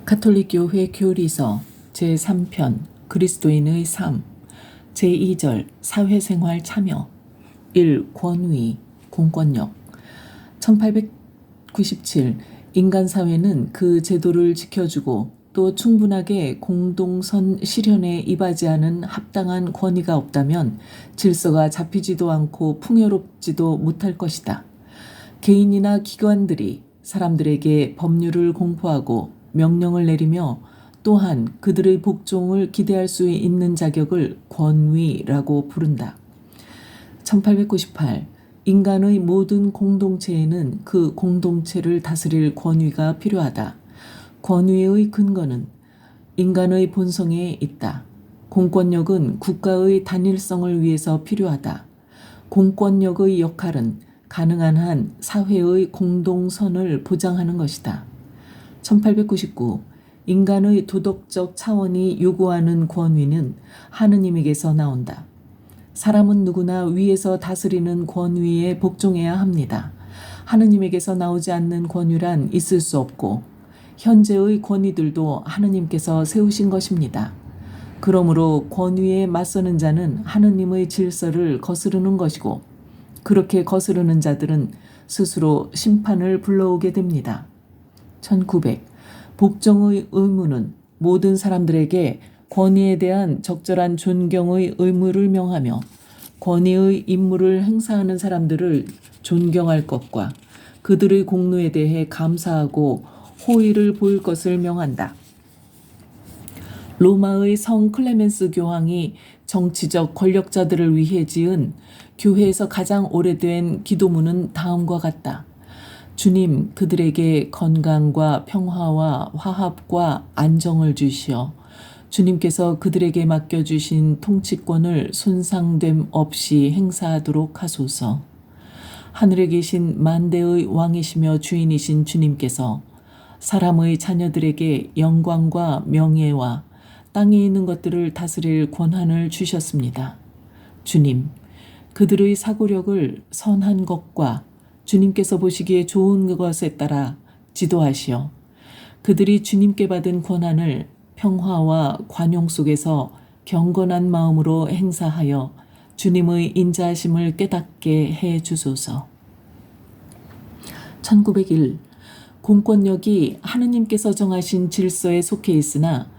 가톨릭교회 교리서 제3편 그리스도인의 삶 제2절 사회생활 참여 1. 권위 공권력 1897 인간사회는 그 제도를 지켜주고 또 충분하게 공동선 실현에 이바지하는 합당한 권위가 없다면 질서가 잡히지도 않고 풍요롭지도 못할 것이다. 개인이나 기관들이 사람들에게 법률을 공포하고 명령을 내리며 또한 그들의 복종을 기대할 수 있는 자격을 권위라고 부른다. 1898 인간의 모든 공동체에는 그 공동체를 다스릴 권위가 필요하다. 권위의 근거는 인간의 본성에 있다. 공권력은 국가의 단일성을 위해서 필요하다. 공권력의 역할은 가능한 한 사회의 공동선을 보장하는 것이다. 1899 인간의 도덕적 차원이 요구하는 권위는 하느님에게서 나온다. 사람은 누구나 위에서 다스리는 권위에 복종해야 합니다. 하느님에게서 나오지 않는 권위란 있을 수 없고 현재의 권위들도 하느님께서 세우신 것입니다. 그러므로 권위에 맞서는 자는 하느님의 질서를 거스르는 것이고 그렇게 거스르는 자들은 스스로 심판을 불러오게 됩니다. 1900 복종의 의무는 모든 사람들에게 권위에 대한 적절한 존경의 의무를 명하며 권위의 임무를 행사하는 사람들을 존경할 것과 그들의 공로에 대해 감사하고 호의를 보일 것을 명한다. 로마의 성 클레멘스 교황이 정치적 권력자들을 위해 지은 교회에서 가장 오래된 기도문은 다음과 같다. 주님, 그들에게 건강과 평화와 화합과 안정을 주시어 주님께서 그들에게 맡겨주신 통치권을 손상됨 없이 행사하도록 하소서. 하늘에 계신 만대의 왕이시며 주인이신 주님께서 사람의 자녀들에게 영광과 명예와 땅에 있는 것들을 다스릴 권한을 주셨습니다. 주님, 그들의 사고력을 선한 것과 주님께서 보시기에 좋은 것에 따라 지도하시어 그들이 주님께 받은 권한을 평화와 관용 속에서 경건한 마음으로 행사하여 주님의 인자하심을 깨닫게 해 주소서. 1901 공권력이 하느님께서 정하신 질서에 속해 있으나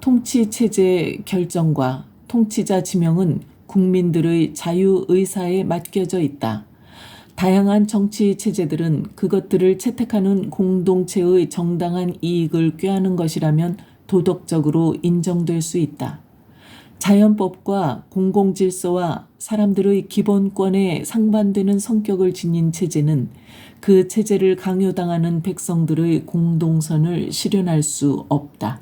통치체제 결정과 통치자 지명은 국민들의 자유의사에 맡겨져 있다. 다양한 정치 체제들은 그것들을 채택하는 공동체의 정당한 이익을 꾀하는 것이라면 도덕적으로 인정될 수 있다. 자연법과 공공질서와 사람들의 기본권에 상반되는 성격을 지닌 체제는 그 체제를 강요당하는 백성들의 공동선을 실현할 수 없다.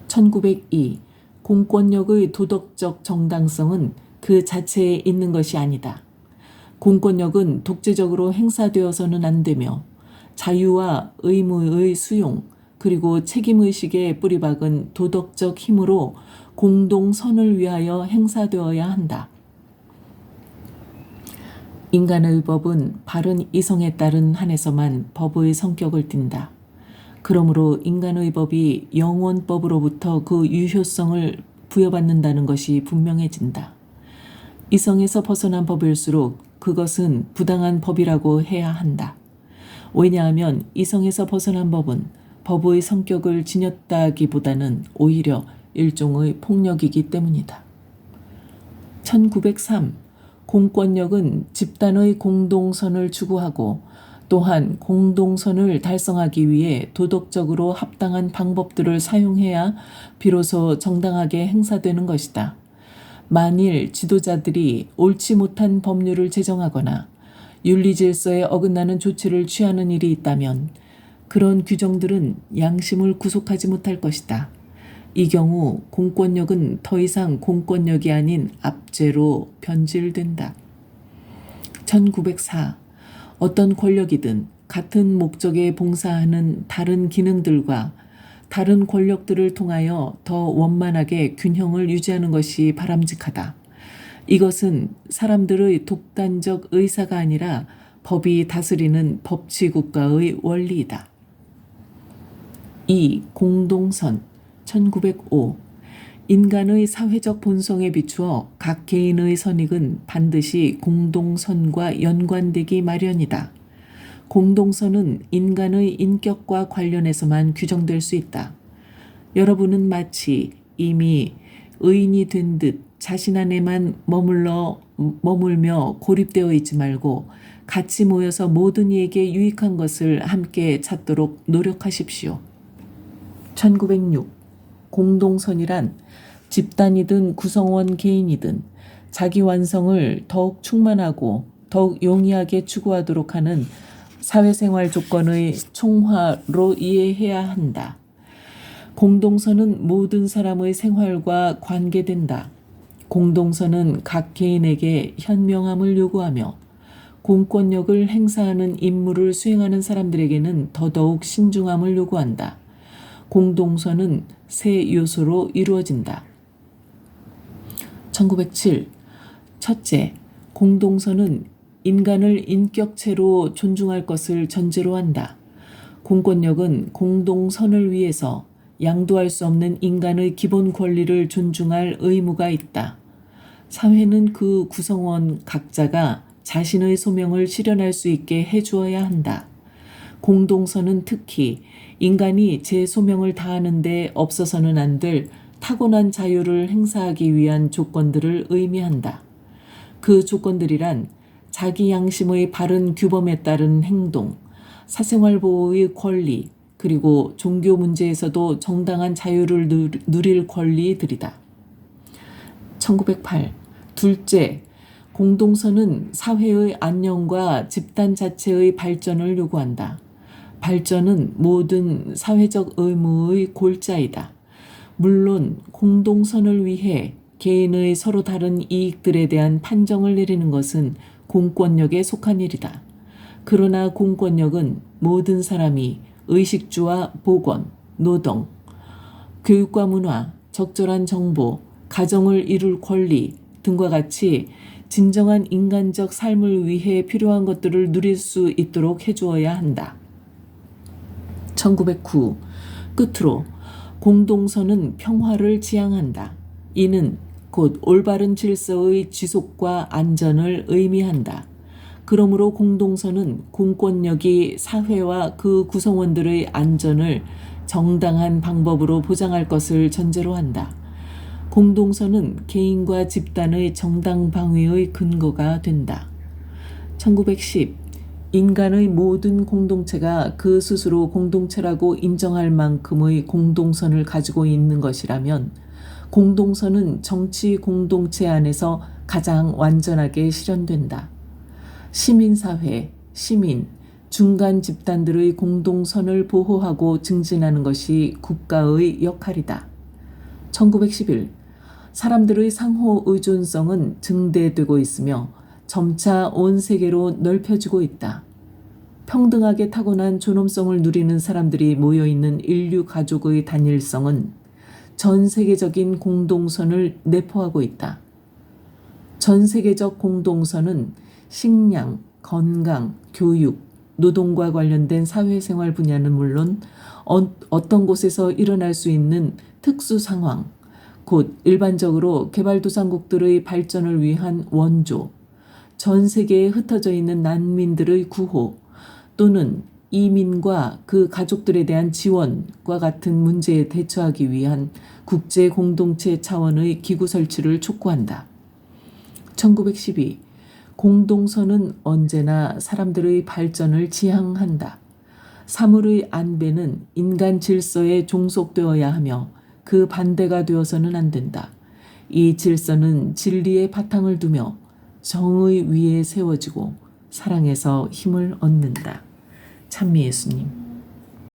1902 공권력의 도덕적 정당성은 그 자체에 있는 것이 아니다. 공권력은 독재적으로 행사되어서는 안 되며 자유와 의무의 수용 그리고 책임의식에 뿌리박은 도덕적 힘으로 공동선을 위하여 행사되어야 한다. 인간의 법은 바른 이성에 따른 한에서만 법의 성격을 띈다. 그러므로 인간의 법이 영원법으로부터 그 유효성을 부여받는다는 것이 분명해진다. 이성에서 벗어난 법일수록 그것은 부당한 법이라고 해야 한다. 왜냐하면 이성에서 벗어난 법은 법의 성격을 지녔다기보다는 오히려 일종의 폭력이기 때문이다. 1903 공권력은 집단의 공동선을 추구하고 또한 공동선을 달성하기 위해 도덕적으로 합당한 방법들을 사용해야 비로소 정당하게 행사되는 것이다. 만일 지도자들이 옳지 못한 법률을 제정하거나 윤리질서에 어긋나는 조치를 취하는 일이 있다면 그런 규정들은 양심을 구속하지 못할 것이다. 이 경우 공권력은 더 이상 공권력이 아닌 압제로 변질된다. 1904 어떤 권력이든 같은 목적에 봉사하는 다른 기능들과 다른 권력들을 통하여 더 원만하게 균형을 유지하는 것이 바람직하다. 이것은 사람들의 독단적 의사가 아니라 법이 다스리는 법치국가의 원리이다. 2. 공동선 1905. 인간의 사회적 본성에 비추어 각 개인의 선익은 반드시 공동선과 연관되기 마련이다. 공동선은 인간의 인격과 관련해서만 규정될 수 있다. 여러분은 마치 이미 의인이 된 듯 자신 안에만 머물며 고립되어 있지 말고 같이 모여서 모든 이에게 유익한 것을 함께 찾도록 노력하십시오. 1906. 공동선이란 집단이든 구성원 개인이든 자기 완성을 더욱 충만하고 더욱 용이하게 추구하도록 하는 사회생활 조건의 총화로 이해해야 한다. 공동선은 모든 사람의 생활과 관계된다. 공동선은 각 개인에게 현명함을 요구하며 공권력을 행사하는 임무를 수행하는 사람들에게는 더더욱 신중함을 요구한다. 공동선은 세 요소로 이루어진다. 1907. 첫째, 공동선은 인간을 인격체로 존중할 것을 전제로 한다. 공권력은 공동선을 위해서 양도할 수 없는 인간의 기본 권리를 존중할 의무가 있다. 사회는 그 구성원 각자가 자신의 소명을 실현할 수 있게 해주어야 한다. 공동선은 특히 인간이 제 소명을 다하는 데 없어서는 안 될 타고난 자유를 행사하기 위한 조건들을 의미한다. 그 조건들이란 자기 양심의 바른 규범에 따른 행동, 사생활 보호의 권리, 그리고 종교 문제에서도 정당한 자유를 누릴 권리들이다. 1908. 둘째, 공동선은 사회의 안녕과 집단 자체의 발전을 요구한다. 발전은 모든 사회적 의무의 골자이다. 물론 공동선을 위해 개인의 서로 다른 이익들에 대한 판정을 내리는 것은 공권력에 속한 일이다. 그러나 공권력은 모든 사람이 의식주와 보건, 노동, 교육과 문화, 적절한 정보, 가정을 이룰 권리 등과 같이 진정한 인간적 삶을 위해 필요한 것들을 누릴 수 있도록 해주어야 한다. 1909. 끝으로 공동선은 평화를 지향한다. 이는 곧 올바른 질서의 지속과 안전을 의미한다. 그러므로 공동선은 공권력이 사회와 그 구성원들의 안전을 정당한 방법으로 보장할 것을 전제로 한다. 공동선은 개인과 집단의 정당 방위의 근거가 된다. 1910. 인간의 모든 공동체가 그 스스로 공동체라고 인정할 만큼의 공동선을 가지고 있는 것이라면 공동선은 정치 공동체 안에서 가장 완전하게 실현된다. 시민사회, 시민, 중간 집단들의 공동선을 보호하고 증진하는 것이 국가의 역할이다. 1911. 사람들의 상호 의존성은 증대되고 있으며 점차 온 세계로 넓혀지고 있다. 평등하게 타고난 존엄성을 누리는 사람들이 모여있는 인류 가족의 단일성은 전 세계적인 공동선을 내포하고 있다. 전 세계적 공동선은 식량, 건강, 교육, 노동과 관련된 사회생활 분야는 물론 어떤 곳에서 일어날 수 있는 특수 상황, 곧 일반적으로 개발도상국들의 발전을 위한 원조, 전 세계에 흩어져 있는 난민들의 구호 또는 이민과 그 가족들에 대한 지원과 같은 문제에 대처하기 위한 국제 공동체 차원의 기구 설치를 촉구한다. 1912. 공동선은 언제나 사람들의 발전을 지향한다. 사물의 안배는 인간 질서에 종속되어야 하며 그 반대가 되어서는 안 된다. 이 질서는 진리의 바탕을 두며 정의 위에 세워지고 사랑에서 힘을 얻는다. 찬미 예수님.